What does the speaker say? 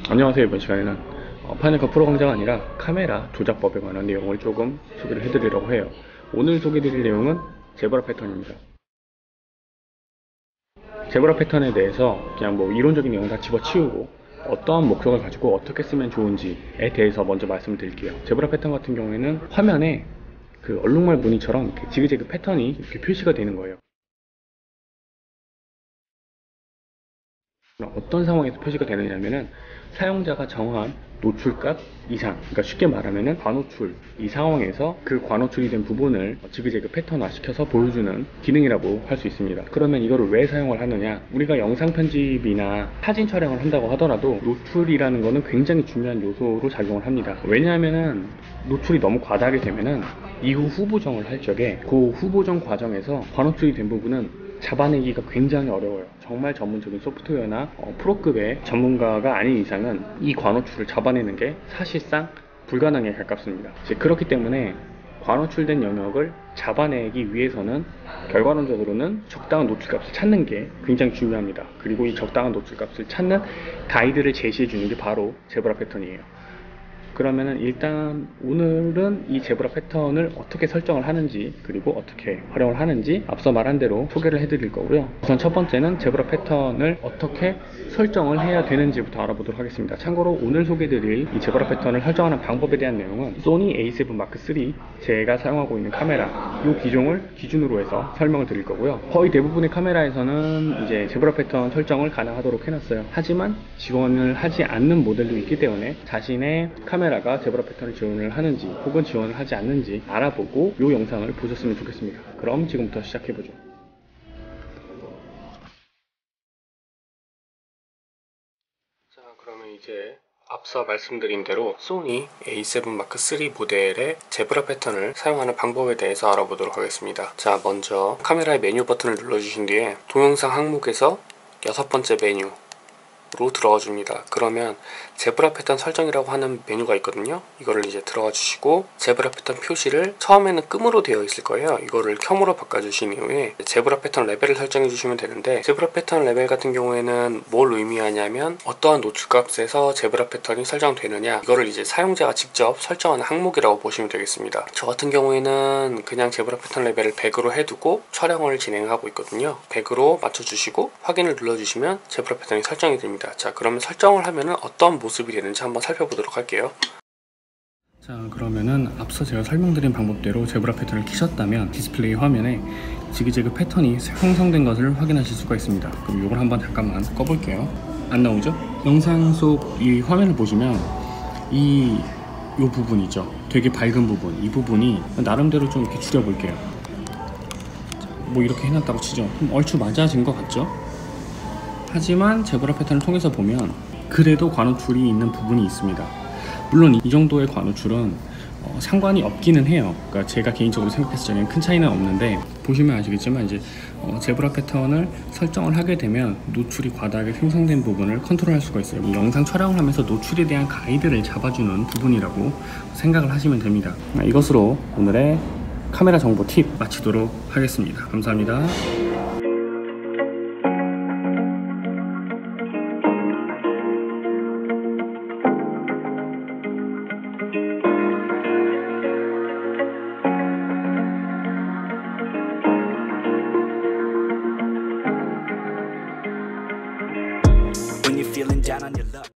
안녕하세요. 이번 시간에는 파이널컷 프로 강좌가 아니라 카메라 조작법에 관한 내용을 조금 소개를 해드리려고 해요. 오늘 소개드릴 내용은 제브라 패턴입니다. 제브라 패턴에 대해서 그냥 뭐 이론적인 내용 다 집어치우고 어떠한 목적을 가지고 어떻게 쓰면 좋은지에 대해서 먼저 말씀을 드릴게요. 제브라 패턴 같은 경우에는 화면에 그 얼룩말 무늬처럼 이렇게 지그재그 패턴이 이렇게 표시가 되는 거예요. 어떤 상황에서 표시가 되느냐면은 사용자가 정한 노출값 이상, 그러니까 쉽게 말하면은 과노출, 이 상황에서 그 과노출이 된 부분을 지그재그 패턴화 시켜서 보여주는 기능이라고 할 수 있습니다. 그러면 이거를 왜 사용을 하느냐, 우리가 영상 편집이나 사진 촬영을 한다고 하더라도 노출이라는 거는 굉장히 중요한 요소로 작용을 합니다. 왜냐하면은 노출이 너무 과다하게 되면은 이후 후보정을 할 적에 그 후보정 과정에서 과노출이 된 부분은 잡아내기가 굉장히 어려워요. 정말 전문적인 소프트웨어나 프로급의 전문가가 아닌 이상은 이 과노출을 잡아내는 게 사실상 불가능에 가깝습니다. 그렇기 때문에 과노출된 영역을 잡아내기 위해서는 결과론적으로는 적당한 노출값을 찾는 게 굉장히 중요합니다. 그리고 이 적당한 노출값을 찾는 가이드를 제시해 주는 게 바로 제브라 패턴이에요. 그러면은 일단 오늘은 이 제브라 패턴을 어떻게 설정을 하는지, 그리고 어떻게 활용을 하는지 앞서 말한 대로 소개를 해드릴 거고요. 우선 첫 번째는 제브라 패턴을 어떻게 설정을 해야 되는지부터 알아보도록 하겠습니다. 참고로 오늘 소개드릴 이 제브라 패턴을 설정하는 방법에 대한 내용은 소니 A7 마크 3 제가 사용하고 있는 카메라 이 기종을 기준으로 해서 설명을 드릴 거고요. 거의 대부분의 카메라에서는 이제 제브라 패턴 설정을 가능하도록 해놨어요. 하지만 지원을 하지 않는 모델도 있기 때문에 자신의 카메라가 제브라 패턴을 지원을 하는지 혹은 지원을 하지 않는지 알아보고 이 영상을 보셨으면 좋겠습니다. 그럼 지금부터 시작해보죠. 자, 그러면 이제 앞서 말씀드린 대로 소니 A7 마크 3 모델의 제브라 패턴을 사용하는 방법에 대해서 알아보도록 하겠습니다. 자, 먼저 카메라의 메뉴 버튼을 눌러주신 뒤에 동영상 항목에서 6번째 메뉴 로 들어가 줍니다. 그러면 제브라 패턴 설정이라고 하는 메뉴가 있거든요. 이거를 이제 들어가 주시고 제브라 패턴 표시를 처음에는 끔으로 되어 있을 거예요. 이거를 켬으로 바꿔 주신 이후에 제브라 패턴 레벨을 설정해 주시면 되는데, 제브라 패턴 레벨 같은 경우에는 뭘 의미하냐면 어떠한 노출값에서 제브라 패턴이 설정되느냐, 이거를 이제 사용자가 직접 설정하는 항목이라고 보시면 되겠습니다. 저 같은 경우에는 그냥 제브라 패턴 레벨을 100으로 해두고 촬영을 진행하고 있거든요. 100으로 맞춰주시고 확인을 눌러주시면 제브라 패턴이 설정이 됩니다. 자, 그러면 설정을 하면은 어떤 모습이 되는지 한번 살펴보도록 할게요. 자, 그러면은 앞서 제가 설명드린 방법대로 제브라 패턴을 키셨다면 디스플레이 화면에 지그재그 패턴이 형성된 것을 확인하실 수가 있습니다. 그럼 이걸 한번 잠깐만 꺼볼게요. 안 나오죠? 영상 속 이 화면을 보시면 이 부분이죠. 되게 밝은 부분, 이 부분이 나름대로 좀 이렇게 줄여볼게요. 자, 뭐 이렇게 해놨다고 치죠. 좀 얼추 맞아진 것 같죠? 하지만 제브라 패턴을 통해서 보면 그래도 과노출이 있는 부분이 있습니다. 물론 이 정도의 과노출은 상관이 없기는 해요. 그러니까 제가 개인적으로 생각했을 때는 큰 차이는 없는데, 보시면 아시겠지만 이제 제브라 패턴을 설정을 하게 되면 노출이 과다하게 생성된 부분을 컨트롤할 수가 있어요. 이 영상 촬영을 하면서 노출에 대한 가이드를 잡아주는 부분이라고 생각을 하시면 됩니다. 이것으로 오늘의 카메라 정보 팁 마치도록 하겠습니다. 감사합니다.